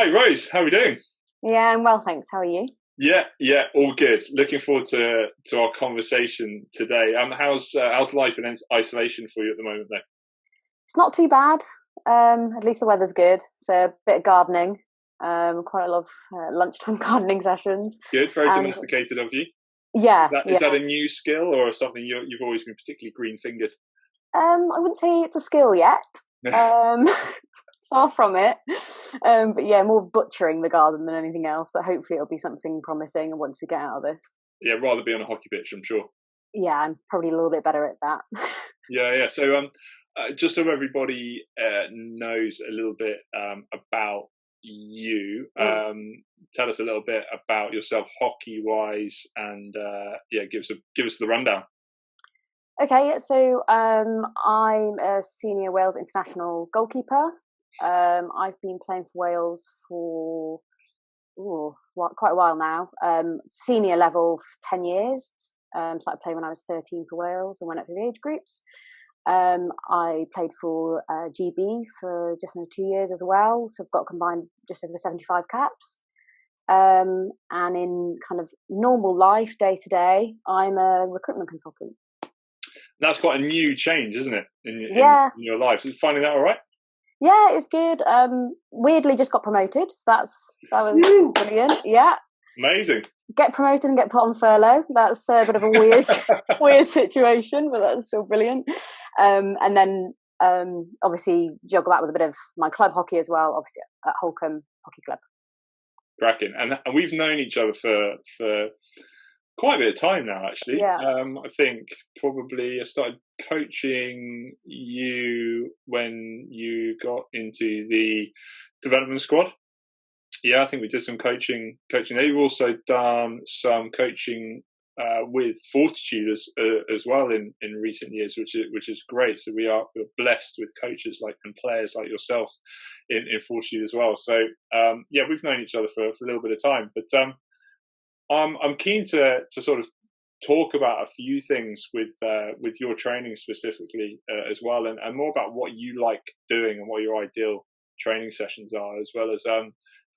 Hi Rose, how are we doing? Yeah, I'm well, thanks. How are you? Yeah, all good. Looking forward to our conversation today. How's life in isolation for you at the moment, though? It's not too bad. At least the weather's good. So a bit of gardening. Quite a lot of lunchtime gardening sessions. Good, very And domesticated of you. yeah, Is that yeah. a new skill or something you've always been particularly green fingered? I wouldn't say it's a skill yet. Um, far from it. But yeah, more of butchering the garden than anything else. But hopefully it'll be something promising once we get out of this. Yeah, rather be on a hockey pitch, I'm sure. Yeah, I'm probably a little bit better at that. Yeah. So just so everybody knows a little bit about you, Mm. tell us a little bit about yourself, hockey wise, and yeah, give us the rundown. Okay, so I'm a senior Wales international goalkeeper. I've been playing for Wales for quite a while now. Senior level for 10 years. Started playing when I was 13 for Wales and went up through the age groups. I played for GB for just under 2 years as well. So I've got combined just over 75 caps. And in kind of normal life, day to day, I'm a recruitment consultant. That's quite a new change, isn't it, in Yeah, your life? Is finding that all right? yeah, it's good. Weirdly, just got promoted. So that was Woo! brilliant. Yeah, Amazing. get promoted and get put on furlough. That's a bit of a weird situation, but that's still brilliant. And then obviously juggle that with a bit of my club hockey as well. Obviously at Holcombe Hockey Club. Cracking. And we've known each other for quite a bit of time now, actually. Yeah. I think probably I started coaching you when you got into the development squad. Yeah, I think we did some coaching. They've also done some coaching with Fortitude as well in recent years, which is great. So we're blessed with coaches like and players like yourself in Fortitude as well. So yeah, we've known each other for a little bit of time, but I'm keen to sort of talk about a few things with your training specifically as well, and more about what you like doing and what your ideal training sessions are, as well as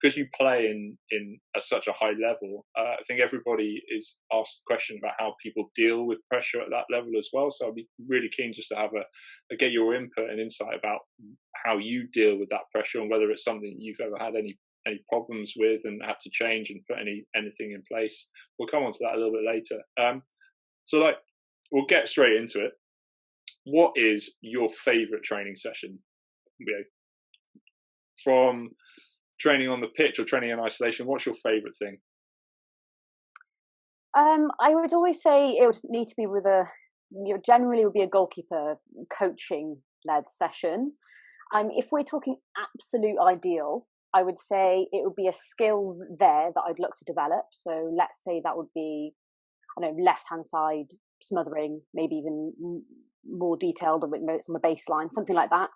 because you play in such a high level. I think everybody is asked the question about how people deal with pressure at that level as well. So I'd be really keen just to have get your input and insight about how you deal with that pressure and whether it's something you've ever had any problems with and had to change and put anything in place. We'll come on to that a little bit later. So like, we'll get straight into it. What is your favorite training session? You know, from training on the pitch or training in isolation, what's your favorite thing? I would always say it would need to be with generally would be a goalkeeper coaching led session. If we're talking absolute ideal, I would say it would be a skill there that I'd look to develop. So let's say that would be, I don't know, left hand side smothering, maybe even more detailed on the baseline, something like that.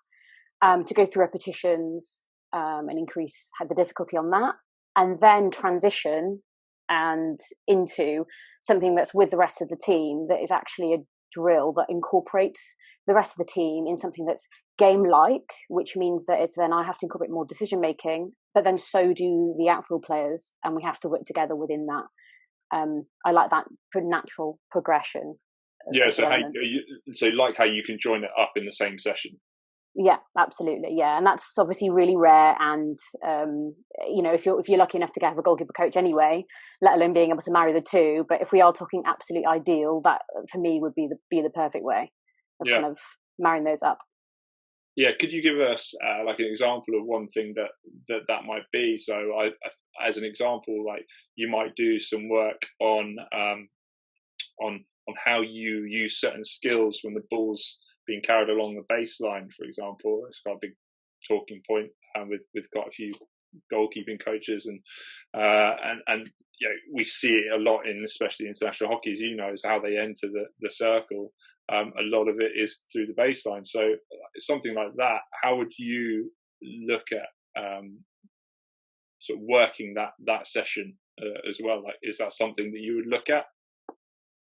To go through repetitions and increase the difficulty on that, and then transition and into something that's with the rest of the team that is actually a drill that incorporates the rest of the team in something that's game-like, which means that it's then I have to incorporate more decision making, but then so do the outfield players, and we have to work together within that. I like that natural progression. Yeah, so how you can join it up in the same session. Yeah, absolutely. Yeah, and that's obviously really rare. And if you're lucky enough to have a goalkeeper coach anyway, let alone being able to marry the two. But if we are talking absolute ideal, that for me would be the perfect way of kind of marrying those up. Yeah, could you give us like an example of one thing that might be? So, as an example, like you might do some work on how you use certain skills when the ball's being carried along the baseline, for example. It's quite a big talking point with quite a few goalkeeping coaches, and we see it a lot in especially international hockey, as you know, is how they enter the circle. A lot of it is through the baseline. So something like that, how would you look at sort of working that session as well? Like, is that something that you would look at?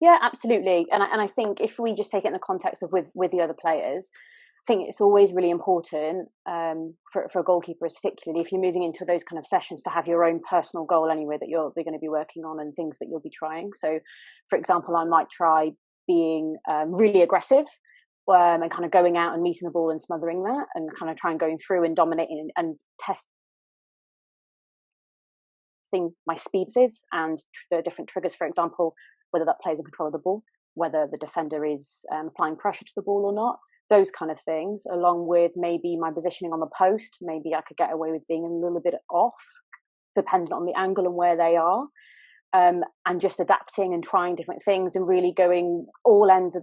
Yeah, absolutely. And I think if we just take it in the context of with the other players, think it's always really important for goalkeepers, particularly if you're moving into those kind of sessions, to have your own personal goal anyway that you're going to be working on and things that you'll be trying. So, for example, I might try being really aggressive and kind of going out and meeting the ball and smothering that, and kind of trying going through and dominating and testing my speeds and the different triggers. For example, whether that player's in control of the ball, whether the defender is applying pressure to the ball or not. Those kind of things, along with maybe my positioning on the post. Maybe I could get away with being a little bit off, depending on the angle and where they are, and just adapting and trying different things and really going both ends of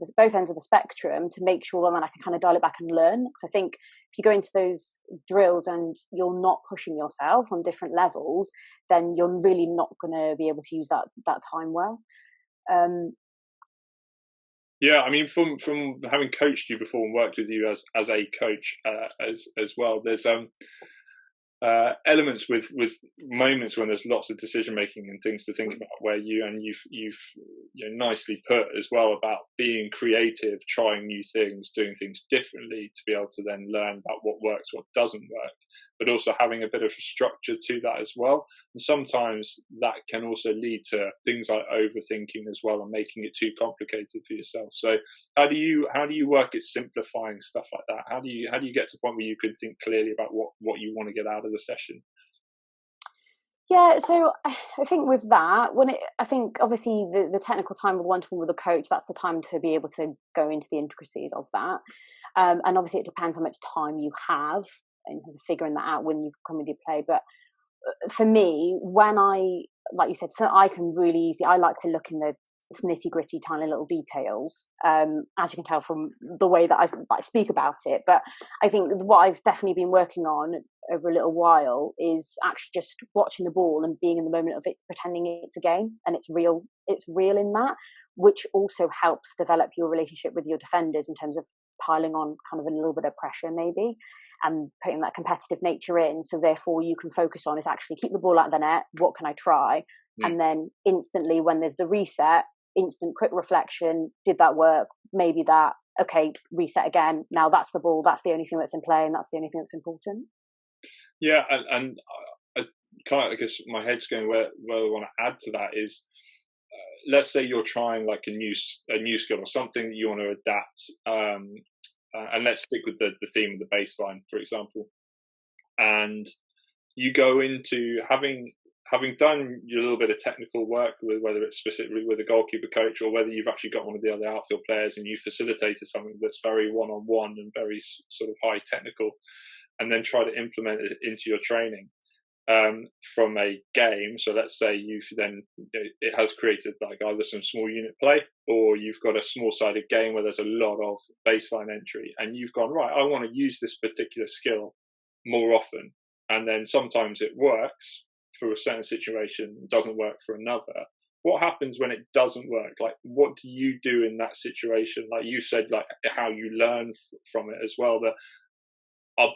the spectrum to make sure that I can kind of dial it back and learn. Because I think if you go into those drills and you're not pushing yourself on different levels, then you're really not going to be able to use that time well. Yeah, I mean, from having coached you before and worked with you as a coach as well, there's elements with moments when there's lots of decision making and things to think about, where you've nicely put as well about being creative, trying new things, doing things differently to be able to then learn about what works, what doesn't work, but also having a bit of a structure to that as well. And sometimes that can also lead to things like overthinking as well and making it too complicated for yourself. So how do you work at simplifying stuff like that? How do you get to the point where you can think clearly about what you want to get out of the session? Yeah, so I think with that, I think obviously the technical time with one-to-one with a coach, that's the time to be able to go into the intricacies of that. And obviously it depends how much time you have in terms of figuring that out when you've come with your play. But for me, like you said, so I can really easily, I like to look in the nitty gritty tiny little details, as you can tell from the way that I speak about it. But I think what I've definitely been working on over a little while is actually just watching the ball and being in the moment of it, pretending it's a game and it's real in that, which also helps develop your relationship with your defenders in terms of piling on kind of a little bit of pressure maybe, and putting that competitive nature in. So therefore you can focus on is actually keep the ball out of the net, what can I try? And then instantly when there's the reset, instant quick reflection, did that work? Maybe that, okay, reset again. Now that's the ball, that's the only thing that's in play, and that's the only thing that's important. Yeah, and I guess my head's going where I want to add to that is, let's say you're trying like a new skill or something that you want to adapt, and let's stick with the theme of the baseline, for example, and you go into having done your little bit of technical work with, whether it's specifically with a goalkeeper coach or whether you've actually got one of the other outfield players and you facilitated something that's very one-on-one and very sort of high technical, and then try to implement it into your training from a game. So let's say it has created like either some small unit play, or you've got a small-sided game where there's a lot of baseline entry, and you've gone, right, I want to use this particular skill more often, and then sometimes it works for a certain situation, doesn't work for another. What happens when it doesn't work? Like, what do you do in that situation? Like you said, like how you learn from it as well. That I'll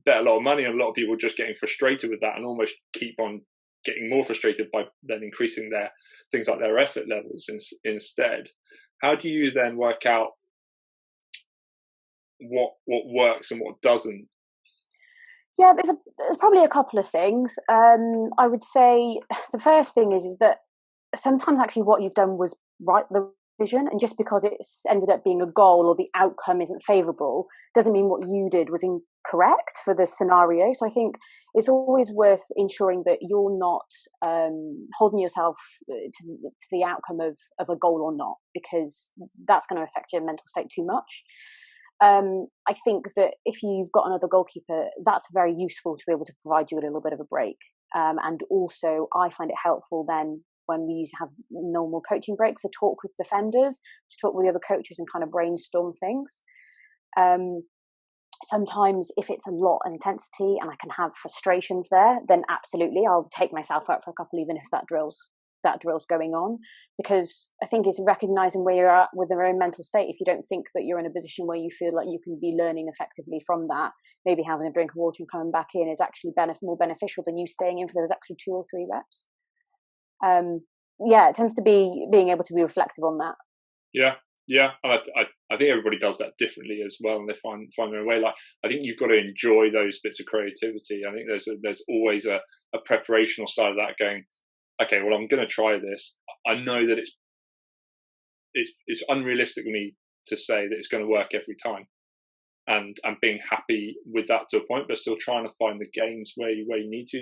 bet a lot of money on a lot of people just getting frustrated with that and almost keep on getting more frustrated by then increasing their things like their effort levels instead. How do you then work out what works and what doesn't? Yeah, there's probably a couple of things. I would say the first thing is that sometimes actually what you've done was right the vision, and just because it's ended up being a goal or the outcome isn't favourable doesn't mean what you did was incorrect for the scenario. So I think it's always worth ensuring that you're not holding yourself to the outcome of a goal or not, because that's going to affect your mental state too much. I think that if you've got another goalkeeper, that's very useful to be able to provide you a little bit of a break. And also, I find it helpful then when we used to have normal coaching breaks to talk with defenders, to talk with the other coaches and kind of brainstorm things. Sometimes if it's a lot of intensity and I can have frustrations there, then absolutely I'll take myself out for a couple, even if that drill's going on, because I think it's recognizing where you're at with your own mental state. If you don't think that you're in a position where you feel like you can be learning effectively from that, maybe having a drink of water and coming back in is actually more beneficial than you staying in for those extra 2 or 3 reps. It tends to be being able to be reflective on that. Yeah, and I think everybody does that differently as well, and they find their way. Like, I think you've got to enjoy those bits of creativity. I think there's always a preparational side of that, going, okay, well, I'm going to try this. I know that it's unrealistic for me to say that it's going to work every time, and being happy with that to a point, but still trying to find the gains where you need to.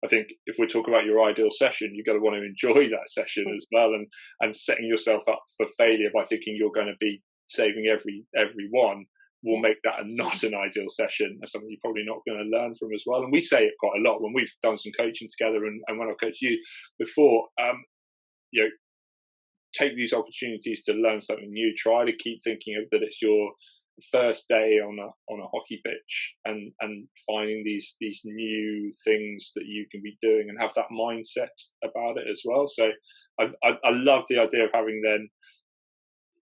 I think if we talk about your ideal session, you've got to want to enjoy that session as well, and setting yourself up for failure by thinking you're going to be saving every one will make that not an ideal session. That's something you're probably not going to learn from as well. And we say it quite a lot when we've done some coaching together, and when I've coached you before, take these opportunities to learn something new. Try to keep thinking of that it's your first day on a hockey pitch, and finding these new things that you can be doing, and have that mindset about it as well. So I love the idea of having then,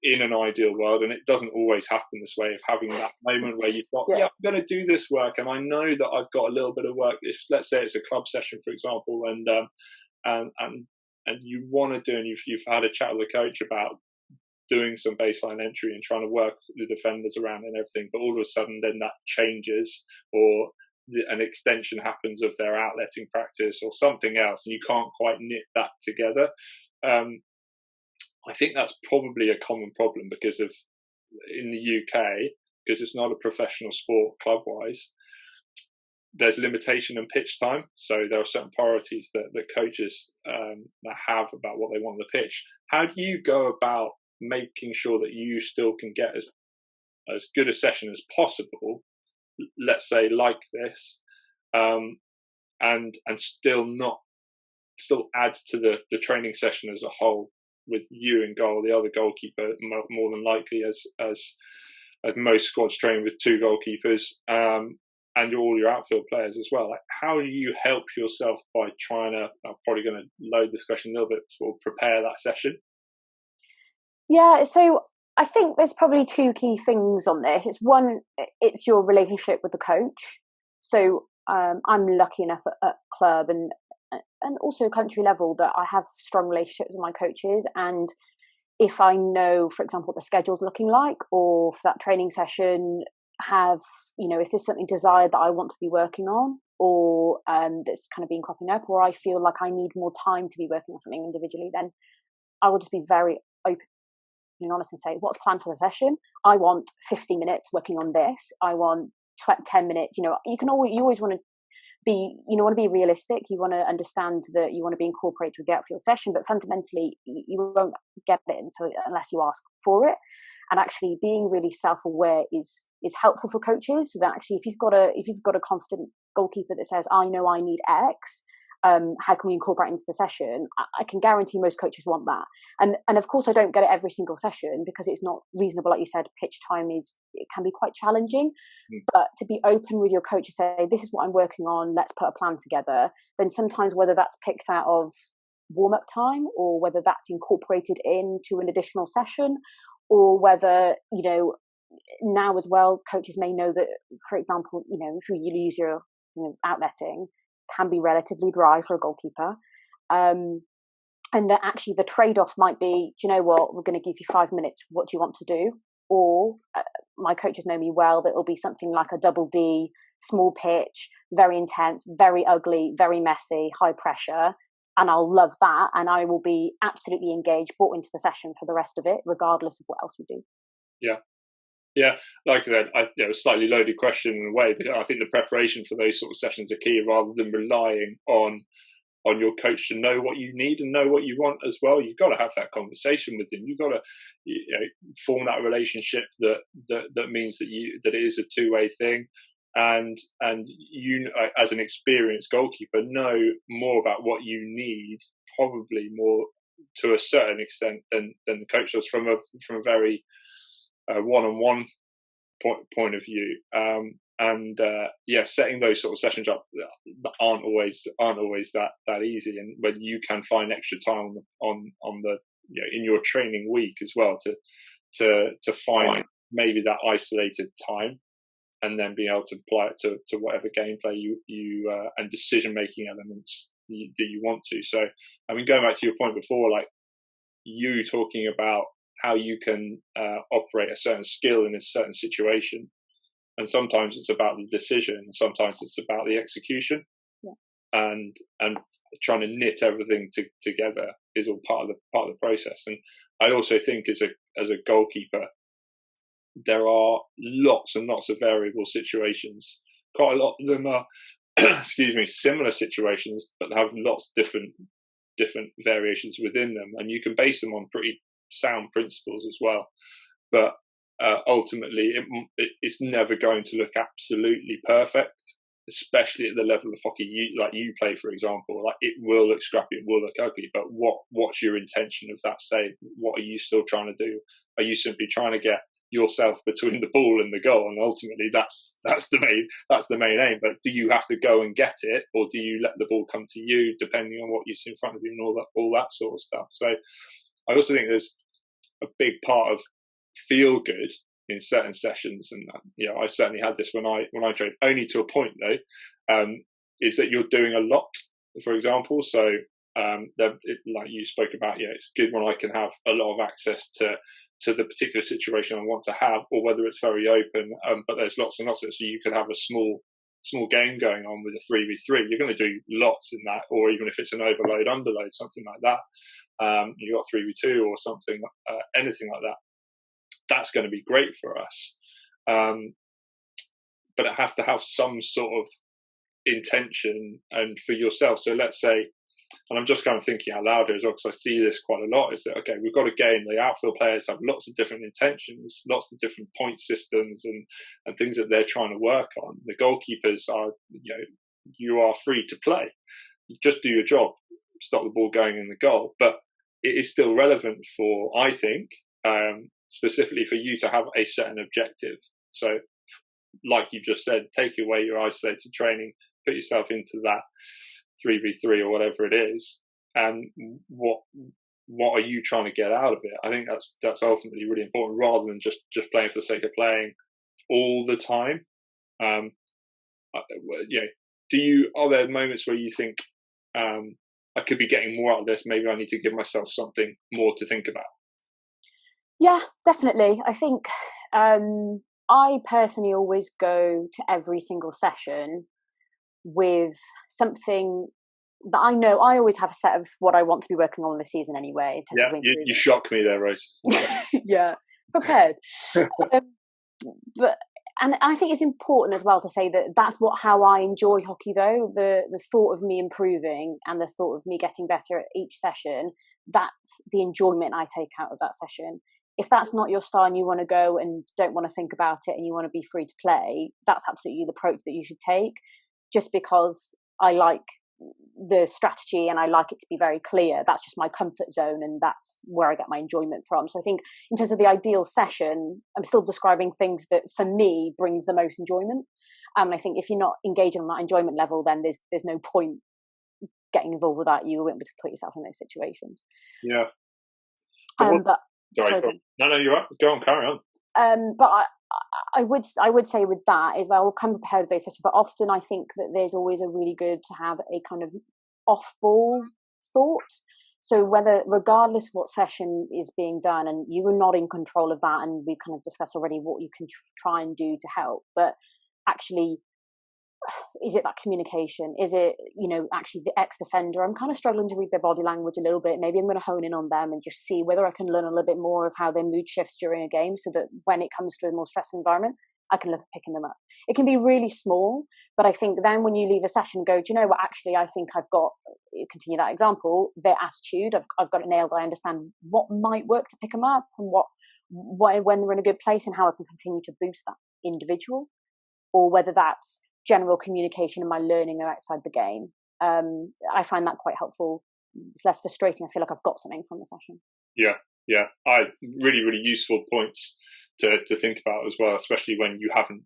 in an ideal world, and it doesn't always happen this way, of having that moment where you've got, I'm going to do this work, and I know that I've got a little bit of work. If, let's say it's a club session, for example, and you want to do, and you've had a chat with the coach about doing some baseline entry and trying to work the defenders around and everything, but all of a sudden then that changes, or an extension happens of their outletting practice or something else, and you can't quite knit that together. I think that's probably a common problem because of, in the UK, because it's not a professional sport club-wise, there's limitation in pitch time. So there are certain priorities that coaches that have about what they want on the pitch. How do you go about making sure that you still can get as good a session as possible, let's say like this, and still add to the training session as a whole, with you in goal, the other goalkeeper more than likely, as most squads train with two goalkeepers, and all your outfield players as well. Like, how do you help yourself by trying to, I'm probably going to load this question a little bit, sort of prepare that session? Yeah, so I think there's probably two key things on this. It's one, it's your relationship with the coach. So I'm lucky enough at club and also country level that I have strong relationships with my coaches. And if I know, for example, what the schedule's looking like, or for that training session, if there's something desired that I want to be working on, or that's kind of been cropping up, or I feel like I need more time to be working on something individually, then I will just be very open and honest and say, what's planned for the session? I want 50 minutes working on this. I want 10 minutes. You always want to be, want to be realistic. You want to understand that you want to be incorporated with the outfield session, but fundamentally you won't get it unless you ask for it. And actually being really self-aware is helpful for coaches, so that actually if you've got a confident goalkeeper that says, I know I need X, how can we incorporate into the session? I can guarantee most coaches want that. And of course I don't get it every single session, because it's not reasonable. Like you said, pitch time it can be quite challenging. But to be open with your coach and say, this is what I'm working on, let's put a plan together. Then sometimes whether that's picked out of warm-up time, or whether that's incorporated into an additional session, or whether, now as well, coaches may know that, for example, if you use your outletting, can be relatively dry for a goalkeeper, and that actually the trade-off might be, do you know what, we're going to give you 5 minutes, what do you want to do? Or my coaches know me well, that it'll be something like a double D, small pitch, very intense, very ugly, very messy, high pressure, and I'll love that, and I will be absolutely engaged, brought into the session for the rest of it, regardless of what else we do. Yeah, like I said, a slightly loaded question in a way, but I think the preparation for those sort of sessions are key, rather than relying on your coach to know what you need and know what you want as well. You've got to have that conversation with them. You've got to form that relationship that means that it is a two-way thing, and you, as an experienced goalkeeper, know more about what you need, probably more to a certain extent than the coach does from a very one-on-one point of view, setting those sort of sessions up aren't always that easy, and whether you can find extra time on the in your training week as well to find maybe that isolated time, and then being able to apply it to whatever gameplay you and decision making elements that you want to. So I mean, going back to your point before, like you talking about how you can operate a certain skill in a certain situation. And sometimes it's about the decision, and sometimes it's about the execution. Yeah. And trying to knit everything together is all part of the process. And I also think as a goalkeeper, there are lots and lots of variable situations. Quite a lot of them are excuse me, similar situations, but have lots of different variations within them, and you can base them on pretty sound principles as well. But ultimately, it's never going to look absolutely perfect, especially at the level of hockey you play, for example. Like, it will look scrappy, it will look ugly, but what's your intention of that save? What are you still trying to do? Are you simply trying to get yourself between the ball and the goal? And ultimately, that's the main aim. But do you have to go and get it, or do you let the ball come to you, depending on what you see in front of you and all that sort of stuff? So I also think there's a big part of feel good in certain sessions, and I certainly had this when I trained, only to a point though, is that you're doing a lot, for example. So like you spoke about, it's good when I can have a lot of access to the particular situation I want to have, or whether it's very open, but there's lots and lots of it. So you could have a small game going on with a 3v3. You're going to do lots in that, or even if it's an overload, underload, something like that. You got 3v2 or something, anything like that. That's going to be great for us. But it has to have some sort of intention and for yourself. So let's say, and I'm just kind of thinking out loud here as well, because I see this quite a lot, is that, okay, we've got a game, the outfield players have lots of different intentions, lots of different point systems and things that they're trying to work on. The goalkeepers are, you are free to play. You just do your job, stop the ball going in the goal. But it is still relevant for, I think, specifically for you to have a certain objective. So like you just said, take away your isolated training, put yourself into that 3v3 or whatever it is, and what are you trying to get out of it? I think that's ultimately really important, rather than just playing for the sake of playing all the time. Are there moments where you think, I could be getting more out of this, maybe I need to give myself something more to think about? Yeah, definitely. I think I personally always go to every single session with something that I know. I always have a set of what I want to be working on this season anyway. Yeah, you shock me there, Rose. Yeah, prepared. But I think it's important as well to say that that's how I enjoy hockey, though. The thought of me improving and the thought of me getting better at each session, that's the enjoyment I take out of that session. If that's not your style and you want to go and don't want to think about it and you want to be free to play, that's absolutely the approach that you should take. Just because I like the strategy and I like it to be very clear, that's just my comfort zone, and that's where I get my enjoyment from. So I think in terms of the ideal session, I'm still describing things that for me brings the most enjoyment. And I think if you're not engaging on that enjoyment level, then there's no point getting involved with that. You won't be able to put yourself in those situations. Yeah. Sorry. No, you're right. Go on, carry on. But I would say with that is I will come prepared with those sessions, but often I think that there's always a really good to have a kind of off-ball thought. So regardless of what session is being done, and you are not in control of that, and we kind of discussed already what you can try and do to help, but actually, is it that communication? Is it, actually the ex-defender? I'm kind of struggling to read their body language a little bit. Maybe I'm going to hone in on them and just see whether I can learn a little bit more of how their mood shifts during a game, so that when it comes to a more stressful environment, I can look at picking them up. It can be really small, but I think then when you leave a session, go, do you know what, actually, I think I've got, continue that example, their attitude, I've got it nailed. I understand what might work to pick them up, and what when they're in a good place, and how I can continue to boost that individual, or whether that's general communication and my learning outside the game. I find that quite helpful. It's less frustrating. I feel like I've got something from the session. Yeah. Really, really useful points to think about as well, especially when you haven't.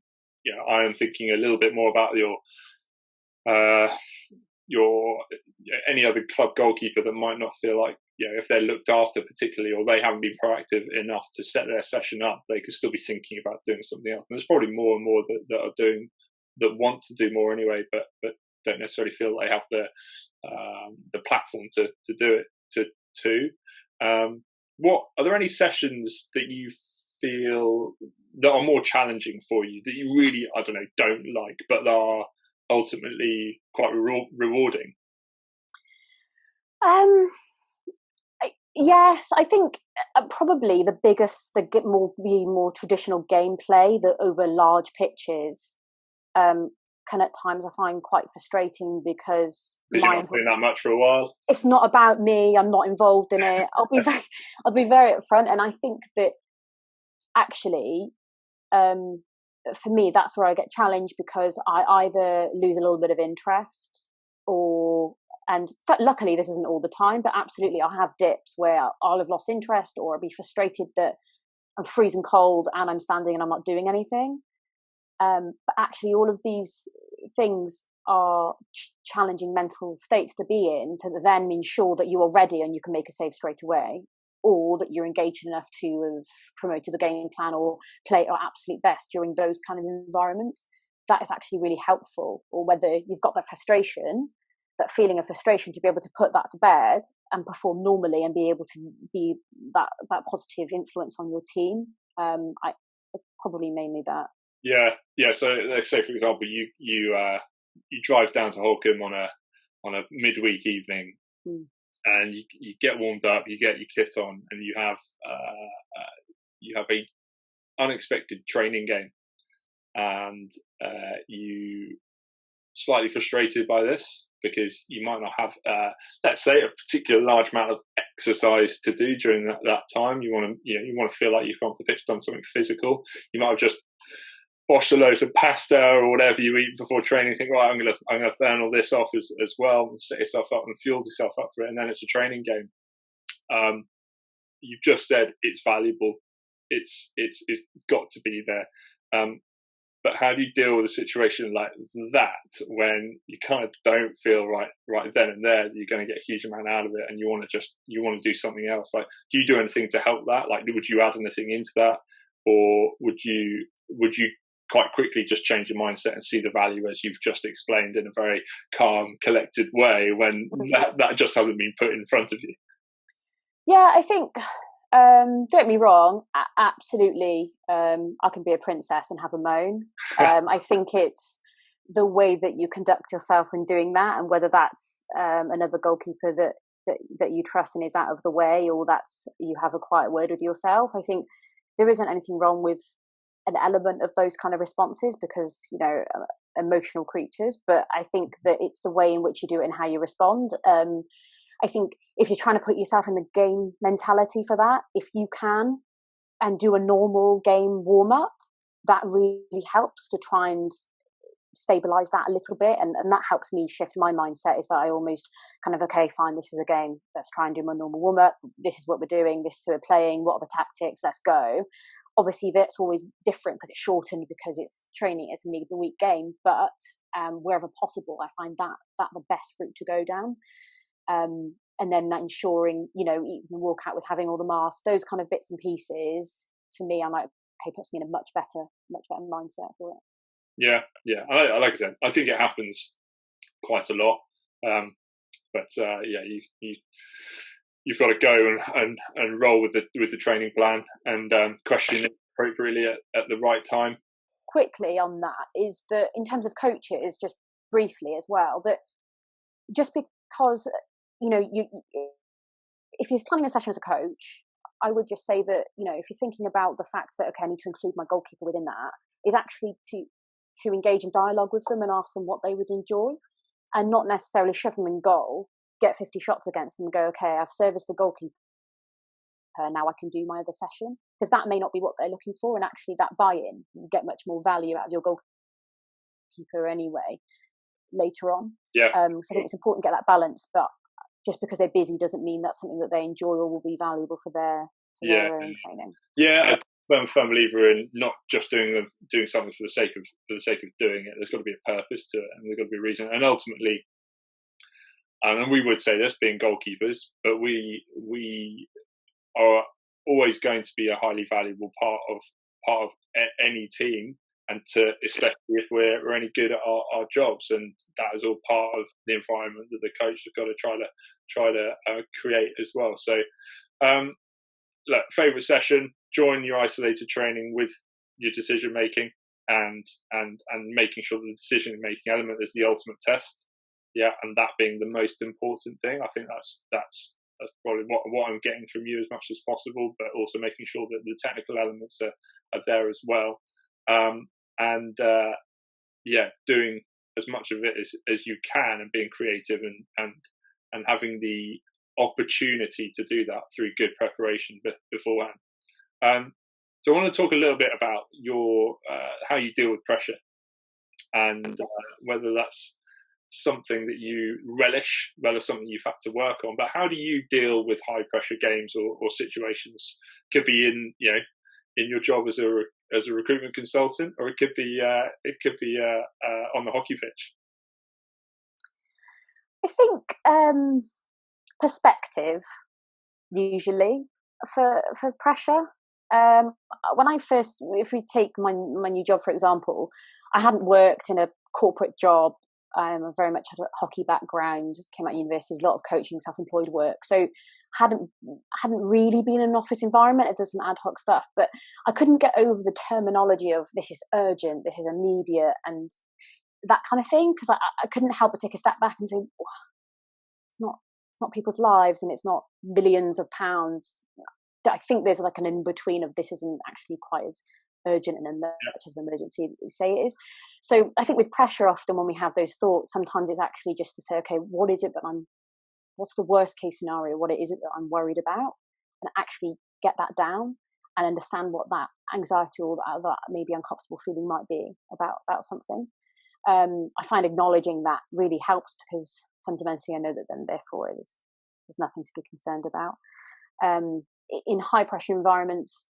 I am thinking a little bit more about your any other club goalkeeper that might not feel like, if they're looked after particularly, or they haven't been proactive enough to set their session up, they could still be thinking about doing something else. And there's probably more and more that are doing, that want to do more anyway, but don't necessarily feel they have the platform to do it too. what are there any sessions that you feel that are more challenging for you, that you really, I don't know, don't like, but are ultimately quite rewarding? Yes, I think probably the more traditional gameplay that over large pitches can at times I find quite frustrating because Because you're not doing that much for a while. It's not about me. I'm not involved in it. I'll be very upfront, and I think that actually, for me, that's where I get challenged because I either lose a little bit of interest and luckily this isn't all the time, but absolutely I'll have dips where I'll have lost interest or I'll be frustrated that I'm freezing cold and I'm standing and I'm not doing anything. But actually all of these things are challenging mental states to be in, to then ensure that you are ready and you can make a save straight away, or that you're engaged enough to have promoted the game plan or play at your absolute best during those kind of environments. That is actually really helpful. Or whether you've got that frustration, that feeling of frustration, to be able to put that to bed and perform normally and be able to be that positive influence on your team. I probably mainly that. Yeah. So let's say, for example, you drive down to Holcombe on a midweek evening, and you get warmed up, you get your kit on, and you have a unexpected training game, and you slightly frustrated by this because you might not have, let's say, a particular large amount of exercise to do during that time. You want to feel like you've gone off the pitch, done something physical. You might have just bosh a load of pasta or whatever you eat before training. Think, right, I'm gonna burn all this off as well, and set yourself up and fuel yourself up for it. And then it's a training game. You've just said it's valuable. It's got to be there. But how do you deal with a situation like that when you kind of don't feel right then and there that you're going to get a huge amount out of it, and you want to do something else? Like, do you do anything to help that? Like, would you add anything into that, or would you quite quickly just change your mindset and see the value, as you've just explained, in a very calm, collected way when that just hasn't been put in front of you? Yeah, I think, don't get me wrong, absolutely, I can be a princess and have a moan. I think it's the way that you conduct yourself in doing that, and whether that's another goalkeeper that you trust and is out of the way, or that's you have a quiet word with yourself. I think there isn't anything wrong with an element of those kind of responses, because emotional creatures, but I think that it's the way in which you do it and how you respond. I think if you're trying to put yourself in the game mentality for that, if you can and do a normal game warm up, that really helps to try and stabilize that a little bit, and that helps me shift my mindset. Is that I almost kind of, okay, fine, this is a game, let's try and do my normal warm up, this is what we're doing, this is who we're playing, what are the tactics, let's go. Obviously that's always different because it's shortened, because it's training, it's a midweek game, but wherever possible I find that the best route to go down. And then that ensuring, even walk out with having all the masks, those kind of bits and pieces, for me, I'm like, okay, puts me in a much better mindset for it. Yeah. Like I said, I think it happens quite a lot. But you've got to go and roll with the training plan and question it appropriately at the right time. Quickly on that is that in terms of coaches, just briefly as well, that just because if you're planning a session as a coach, I would just say that if you're thinking about the fact that, okay, I need to include my goalkeeper within that, is actually to engage in dialogue with them and ask them what they would enjoy, and not necessarily shove them in goal, get 50 shots against them and go, okay, I've serviced the goalkeeper, now I can do my other session, because that may not be what they're looking for, and actually that buy-in, you get much more value out of your goalkeeper anyway later on. So I think it's important to get that balance, but just because they're busy doesn't mean that's something that they enjoy or will be valuable for their own training. Yeah, I'm a firm believer in not just doing something for the sake of doing it. There's got to be a purpose to it, and there's got to be a reason. And ultimately, and we would say this, being goalkeepers, but we are always going to be a highly valuable part of any team, and especially if we're any good at our jobs, and that is all part of the environment that the coach has got to try to create as well. So look, favourite session, join your isolated training with your decision making, and making sure the decision making element is the ultimate test. Yeah, and that being the most important thing. I think that's probably what I'm getting from you as much as possible, but also making sure that the technical elements are there as well. Doing as much of it as you can, and being creative and having the opportunity to do that through good preparation beforehand. So I want to talk a little bit about your how you deal with pressure, and whether that's something that you relish, whether something you've had to work on. But how do you deal with high pressure games or situations? Could be in your job as a recruitment consultant, or it could be on the hockey pitch. I think perspective usually for pressure. When I first, if we take my new job for example, I hadn't worked in a corporate job. I very much had a hockey background, came out of university, a lot of coaching, self-employed work. So hadn't really been in an office environment. I did some ad hoc stuff, but I couldn't get over the terminology of this is urgent, this is immediate, and that kind of thing, because I couldn't help but take a step back and say, it's not people's lives, and it's not millions of pounds. I think there's like an in-between of this isn't actually quite as urgent and much as an emergency you say it is. So I think with pressure, often when we have those thoughts, sometimes it's actually just to say, okay, what's the worst case scenario? What is it that I'm worried about? And actually get that down and understand what that anxiety or that maybe uncomfortable feeling might be about something. I find acknowledging that really helps, because fundamentally I know that then therefore there's nothing to be concerned about. In high pressure environments,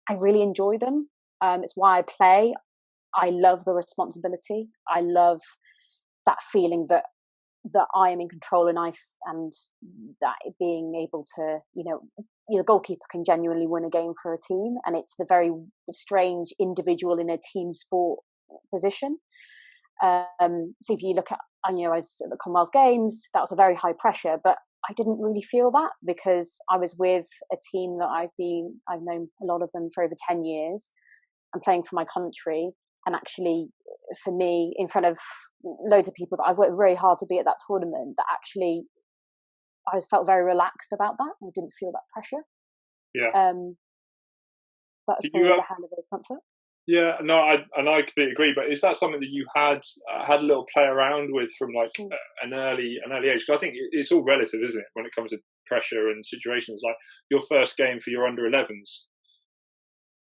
I really enjoy them. It's why I play. I love the responsibility. I love that feeling that I am in control, and that being able to, the goalkeeper can genuinely win a game for a team, and it's the very strange individual in a team sport position. So if you look at, I was at the Commonwealth Games, that was a very high pressure, but I didn't really feel that, because I was with a team that I've known a lot of them for over 10 years and playing for my country. And actually, for me, in front of loads of people that I've worked very hard to be at that tournament, that actually I felt very relaxed about that. I didn't feel that pressure. Yeah. That was probably the hand of comfort. Yeah, no, I completely agree. But is that something that you had a little play around with from like an early age? Because I think it's all relative, isn't it, when it comes to pressure and situations. Like your first game for your under 11s,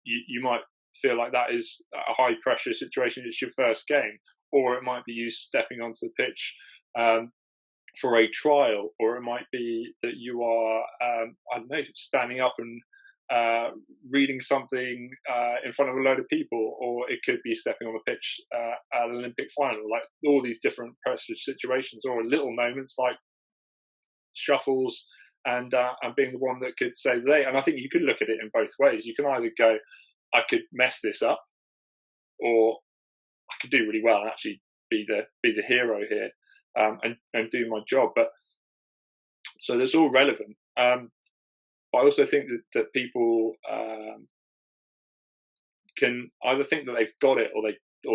you might feel like that is a high pressure situation. It's your first game, or it might be you stepping onto the pitch for a trial, or it might be that you are I don't know, standing up and reading something in front of a load of people, or it could be stepping on the pitch at an Olympic final. Like all these different pressure situations, or little moments like shuffles and being the one that could save the day. And I think you could look at it in both ways. You can either go, I could mess this up, or I could do really well and actually be the hero here and do my job. But so that's all relevant. I also think that people can either think that they've got it or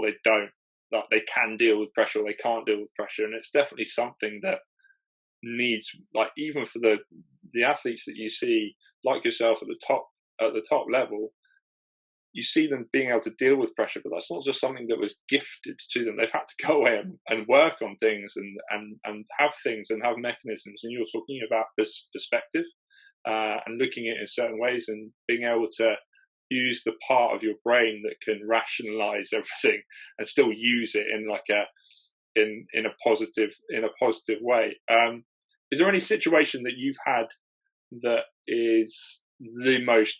they don't. That they can deal with pressure or they can't deal with pressure, and it's definitely something that needs, like, even for the athletes that you see like yourself at the top level, you see them being able to deal with pressure, but that's not just something that was gifted to them. They've had to go away and work on things and have things and have mechanisms. And you're talking about this perspective. And looking at it in certain ways and being able to use the part of your brain that can rationalize everything and still use it in like in a positive way. Is there any situation that you've had that is the most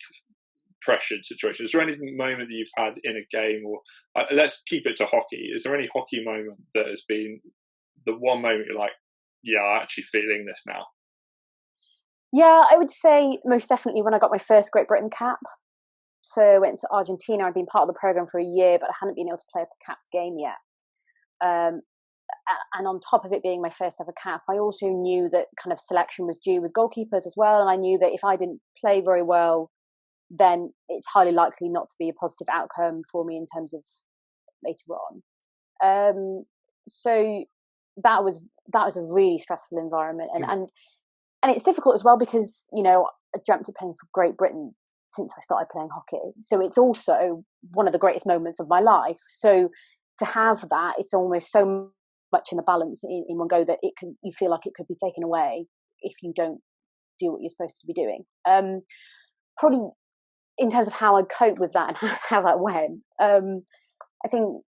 pressured situation? Is there any moment that you've had in a game, or let's keep it to hockey? Is there any hockey moment that has been the one moment you're like, yeah, I'm actually feeling this now? Yeah, I would say most definitely when I got my first Great Britain cap. So I went to Argentina. I'd been part of the program for a year, but I hadn't been able to play a capped game yet. and on top of it being my first ever cap, I also knew that kind of selection was due with goalkeepers as well. And I knew that if I didn't play very well, then it's highly likely not to be a positive outcome for me in terms of later on. So that was a really stressful environment, and it's difficult as well because, you know, I dreamt of playing for Great Britain since I started playing hockey. So it's also one of the greatest moments of my life. So to have that, it's almost so much in the balance in one go that you feel like it could be taken away if you don't do what you're supposed to be doing. Probably in terms of how I cope with that and how that went, I think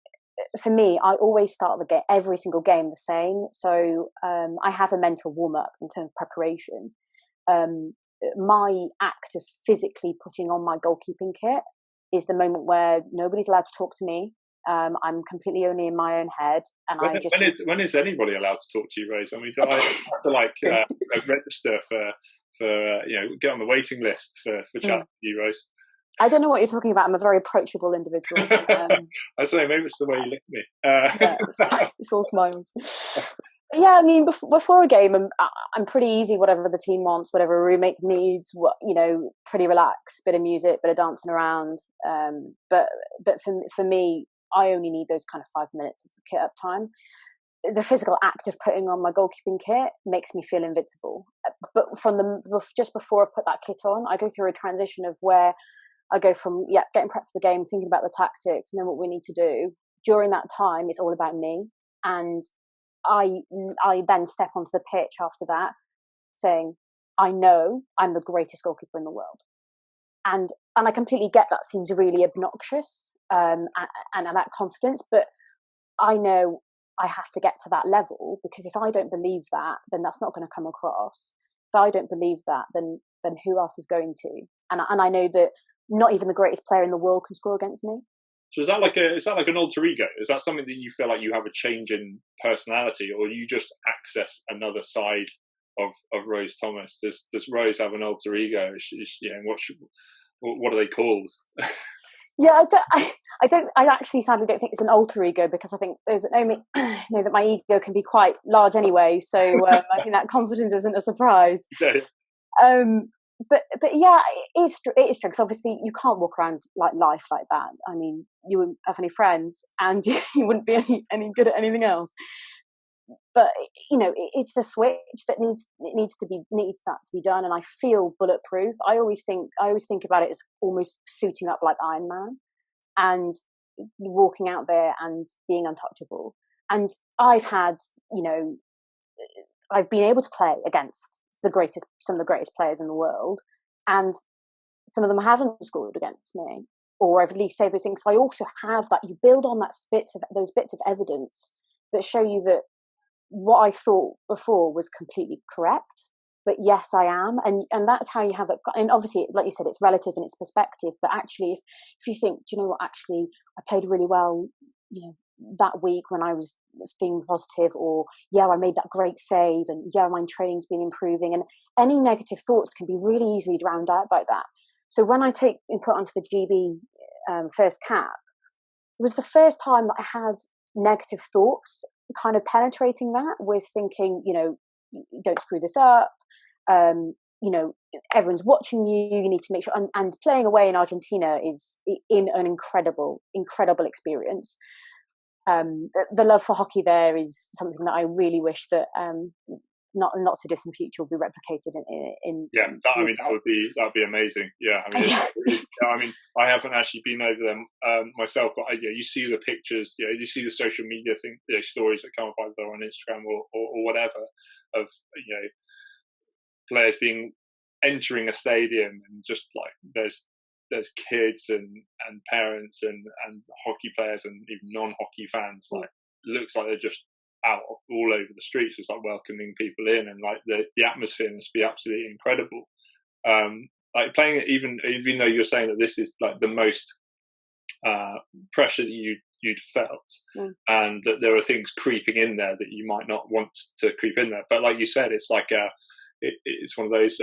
for me, I always start every single game the same. So I have a mental warm up in terms of preparation. My act of physically putting on my goalkeeping kit is the moment where nobody's allowed to talk to me. I'm completely only in my own head, and when is anybody allowed to talk to you, Rose? I mean, I have to register for get on the waiting list for chat with you, Rose. I don't know what you're talking about. I'm a very approachable individual. I don't know. Maybe it's the way you look at me. Yeah, it's all smiles. Yeah, I mean, before a game, I'm pretty easy. Whatever the team wants, whatever a roommate needs, pretty relaxed. Bit of music, bit of dancing around. But for me, I only need those kind of 5 minutes of kit up time. The physical act of putting on my goalkeeping kit makes me feel invincible. But just before I put that kit on, I go through a transition of where I go from getting prepped for the game, thinking about the tactics, and then what we need to do. During that time, it's all about me, and I then step onto the pitch after that, saying, "I know I'm the greatest goalkeeper in the world," and I completely get that seems really obnoxious, and that confidence, but I know I have to get to that level, because if I don't believe that, then that's not going to come across. If I don't believe that, then who else is going to? And I know that not even the greatest player in the world can score against me. So is that like an alter ego? Is that something that you feel like you have a change in personality, or you just access another side of Rose Thomas? Does Rose have an alter ego? What are they called? Yeah, I actually sadly don't think it's an alter ego, because I think there's only that my ego can be quite large anyway. So I think that confidence isn't a surprise. Yeah. But yeah, it is true. Because obviously you can't walk around like life like that. I mean, you wouldn't have any friends, and you wouldn't be any good at anything else. But it's the switch that needs that to be done, and I feel bulletproof. I always think about it as almost suiting up like Iron Man and walking out there and being untouchable. And I've been able to play against some of the greatest players in the world, and some of them haven't scored against me, or I've at least said those things. So I also have that. You build on those bits of evidence that show you that what I thought before was completely correct, but yes, I am, and that's how you have it. And obviously, like you said, it's relative in its perspective. But actually, if you think, do you know what? Actually, I played really well, that week when I was feeling positive, or I made that great save, and my training's been improving, and any negative thoughts can be really easily drowned out by that. So when I take input onto the GB first cap, it was the first time that I had negative thoughts kind of penetrating that with thinking, don't screw this up, everyone's watching you, you need to make sure, and playing away in Argentina is an incredible experience. The love for hockey there is something that I really wish that not so distant future will be replicated in that would be amazing. I mean, I haven't actually been over them myself, but you see the pictures, you see the social media stories that come up either on Instagram or whatever of players entering a stadium, and just like there's kids and parents and hockey players and even non-hockey fans. Like, looks like they're just out all over the streets, just like welcoming people in, and like the atmosphere must be absolutely incredible. Like playing it, even though you're saying that this is like the most pressure that you'd felt, and that there are things creeping in there that you might not want to creep in there. But like you said, it's like it's one of those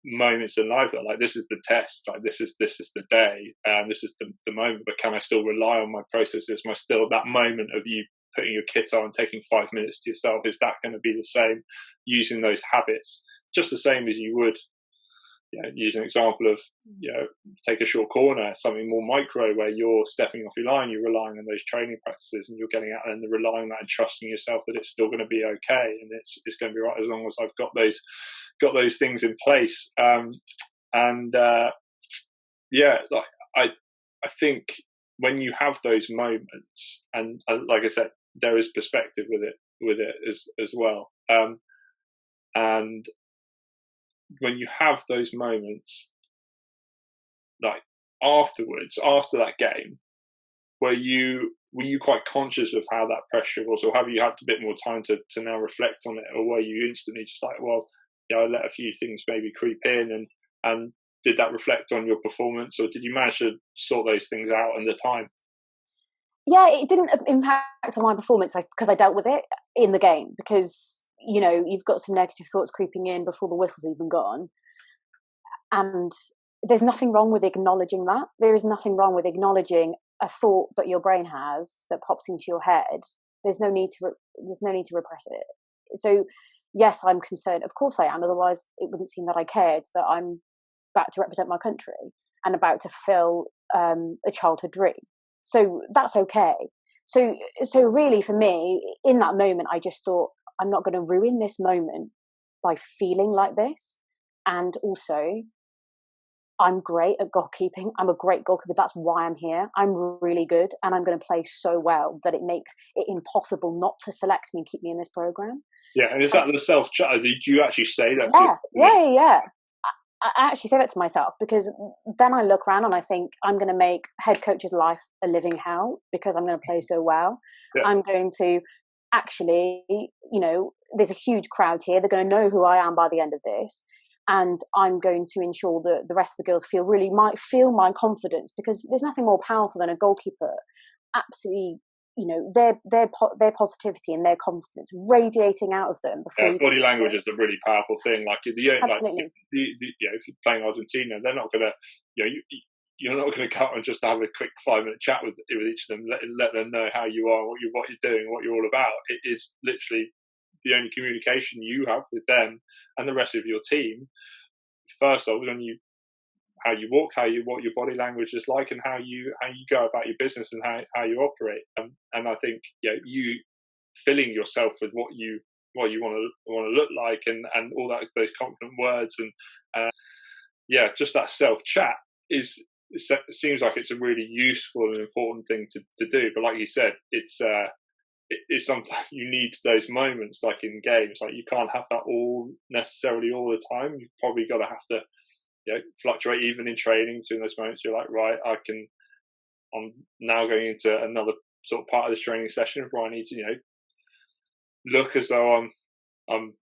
moments in life that, like, this is the test, like this is the day, this is the moment, but can I still rely on my processes? Am I still at that moment of you putting your kit on and taking 5 minutes to yourself, is that going to be the same? Using those habits just the same as you would, use an example of, take a short corner, something more micro where you're stepping off your line, you're relying on those training practices, and you're getting out and relying on that and trusting yourself that it's still going to be okay, and it's going to be right as long as I've got those things in place. I think when you have those moments, and like I said, there is perspective with it as well. And when you have those moments, like afterwards, after that game, were you quite conscious of how that pressure was, or have you had a bit more time to now reflect on it, or were you instantly just like, well, I let a few things maybe creep in, and did that reflect on your performance, or did you manage to sort those things out in the time? Yeah, it didn't impact on my performance because I dealt with it in the game, because you've got some negative thoughts creeping in before the whistle's even gone, and there's nothing wrong with acknowledging that. There is nothing wrong with acknowledging a thought that your brain has that pops into your head. There's no need to repress it. So yes, I'm concerned, of course I am, otherwise it wouldn't seem that I cared, that I'm about to represent my country and about to fulfill a childhood dream. So that's okay. So really for me, in that moment, I just thought, I'm not going to ruin this moment by feeling like this. And also, I'm great at goalkeeping. I'm a great goalkeeper. That's why I'm here. I'm really good, and I'm going to play so well that it makes it impossible not to select me and keep me in this program. Yeah, and is that the self-chat? Did you actually say that? Yeah. I actually say that to myself, because then I look around and I think, I'm going to make head coach's life a living hell because I'm going to play so well. Yeah. I'm going to actually, there's a huge crowd here. They're going to know who I am by the end of this. And I'm going to ensure that the rest of the girls might feel my confidence, because there's nothing more powerful than a goalkeeper absolutely, their positivity and their confidence radiating out of them. Body language is a really powerful thing. Absolutely. If you're playing Argentina, they're not going to, you're not going to go and just have a quick 5-minute chat with each of them, let them know how you are, what you're doing, what you're all about. It is literally the only communication you have with them and the rest of your team. First off, how you walk, what your body language is like, and how you go about your business and how you operate. And I think you filling yourself with what you want to look like, and all those confident words, and just that self chat it seems like it's a really useful and important thing to do. But like you said, it's sometimes you need those moments, like in games. Like, you can't have that necessarily all the time. You've probably got to have to fluctuate even in training between those moments. You're like, right, I'm now going into another sort of part of this training session where I need to look as though I'm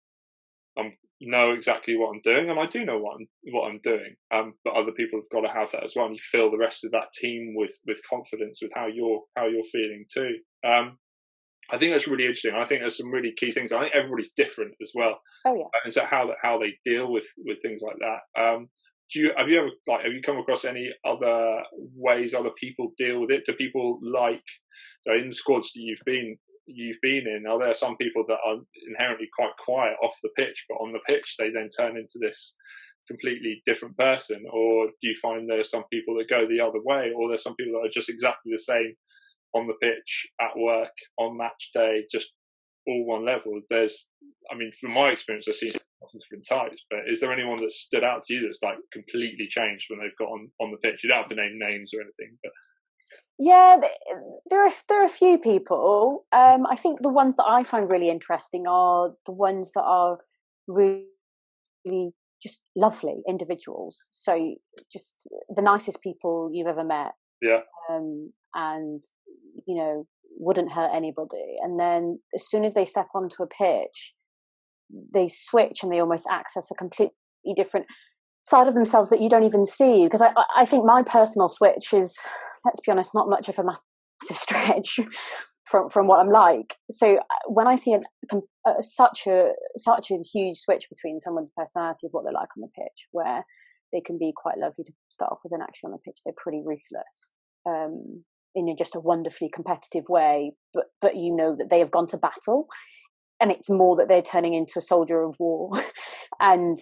know exactly what I'm doing, and I do know what I'm doing. But other people have got to have that as well, and you fill the rest of that team with confidence with how you're feeling too. I think that's really interesting. I think there's some really key things. I think everybody's different as well. Oh yeah. And so how they deal with things like that. Have you come across any other ways other people deal with it? Do people in the squads that you've been in, are there some people that are inherently quite quiet off the pitch, but on the pitch they then turn into this completely different person? Or do you find there's some people that go the other way, or there's some people that are just exactly the same on the pitch, at work, on match day, just all one level? From my experience, I've seen different types, but is there anyone that stood out to you that's like completely changed when they've got on the pitch? You don't have to name names or anything, but yeah, there are a few people. I think the ones that I find really interesting are the ones that are really just lovely individuals. So just the nicest people you've ever met. Yeah. And wouldn't hurt anybody. And then as soon as they step onto a pitch, they switch and they almost access a completely different side of themselves that you don't even see. Because I think my personal switch is, let's be honest, not much of a massive stretch from what I'm like. So when I see such a huge switch between someone's personality of what they're like on the pitch, where they can be quite lovely to start off with, and actually on the pitch they're pretty ruthless, in just a wonderfully competitive way, but but you know that they have gone to battle, and it's more that they're turning into a soldier of war. and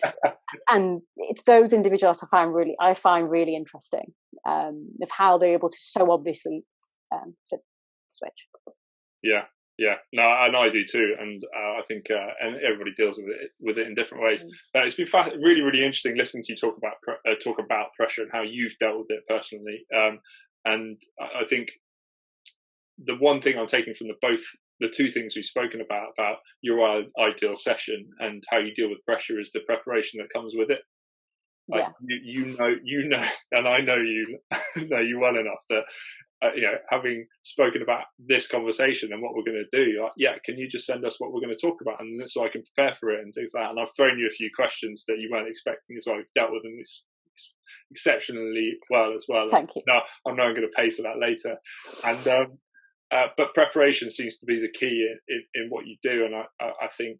it's those individuals I find really interesting, of how they're able to so obviously flip the switch. Yeah, no, and I do too, and I think and everybody deals with it in different ways. It's been really, really interesting listening to you talk about pressure and how you've dealt with it personally. And I think the one thing I'm taking from the two things we've spoken about your ideal session and how you deal with pressure is the preparation that comes with it. Yes. You know, and I know you know you well enough that. Having spoken about this conversation and what we're going to do, can you just send us what we're going to talk about, and so I can prepare for it and things like that. And I've thrown you a few questions that you weren't expecting as well. You've dealt with them exceptionally well as well. Thank you. No, I'm not going to pay for that later. And but preparation seems to be the key in what you do, and I think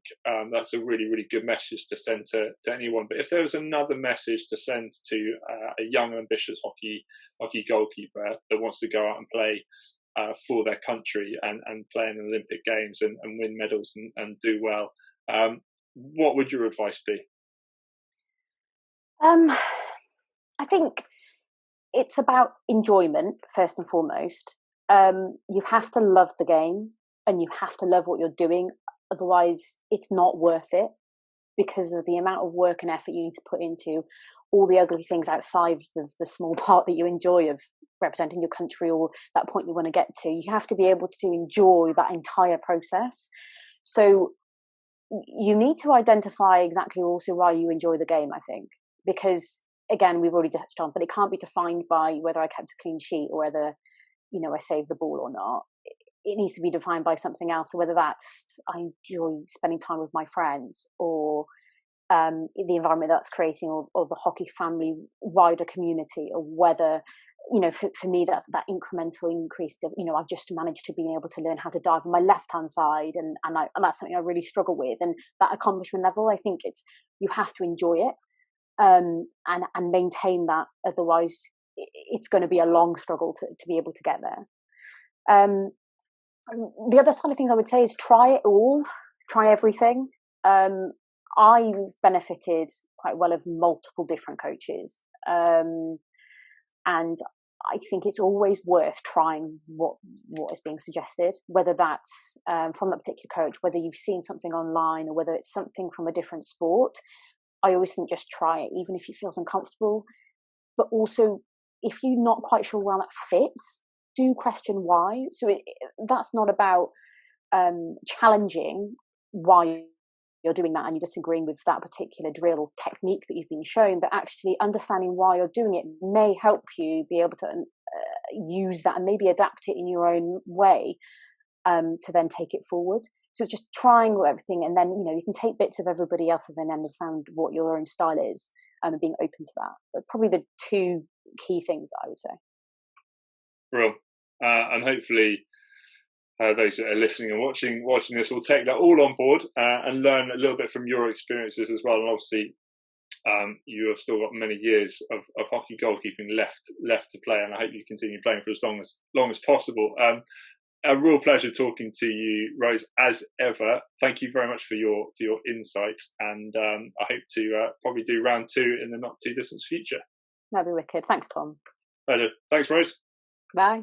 that's a really, really good message to send to anyone. But if there was another message to send to a young, ambitious hockey goalkeeper that wants to go out and play for their country and play in Olympic Games and win medals and do well, what would your advice be? I think it's about enjoyment first and foremost. You have to love the game and you have to love what you're doing. Otherwise, it's not worth it, because of the amount of work and effort you need to put into all the ugly things outside of the small part that you enjoy of representing your country or that point you want to get to. You have to be able to enjoy that entire process. So you need to identify exactly also why you enjoy the game, I think, because again, we've already touched on, but it can't be defined by whether I kept a clean sheet or whether I saved the ball or not. It needs to be defined by something else. So whether that's I enjoy spending time with my friends, or the environment that's creating, or the hockey family wider community, or whether for me that's that incremental increase of I've just managed to be able to learn how to dive on my left hand side, and that's something I really struggle with. And that accomplishment level, I think you have to enjoy it and maintain that. Otherwise, it's going to be a long struggle to be able to get there. The other side of things I would say is try it all, try everything. I've benefited quite well of multiple different coaches, and I think it's always worth trying what is being suggested, whether that's from that particular coach, whether you've seen something online, or whether it's something from a different sport. I always think just try it, even if it feels uncomfortable. But also, if you're not quite sure where that fits, do question why. So that's not about challenging why you're doing that and you're disagreeing with that particular drill or technique that you've been shown, but actually understanding why you're doing it may help you be able to use that and maybe adapt it in your own way to then take it forward. So it's just trying everything, and then you can take bits of everybody else's and understand what your own style is, and being open to that. But probably the two key things I would say. Brilliant. And hopefully those that are listening and watching this will take that all on board and learn a little bit from your experiences as well. And obviously, you have still got many years of hockey goalkeeping left to play, and I hope you continue playing for as long as possible. A real pleasure talking to you, Rose, as ever. Thank you very much for your insight, and I hope to probably do round 2 in the not too distant future. That'd be wicked. Thanks, Tom. Pleasure. Thanks, Rose. Bye.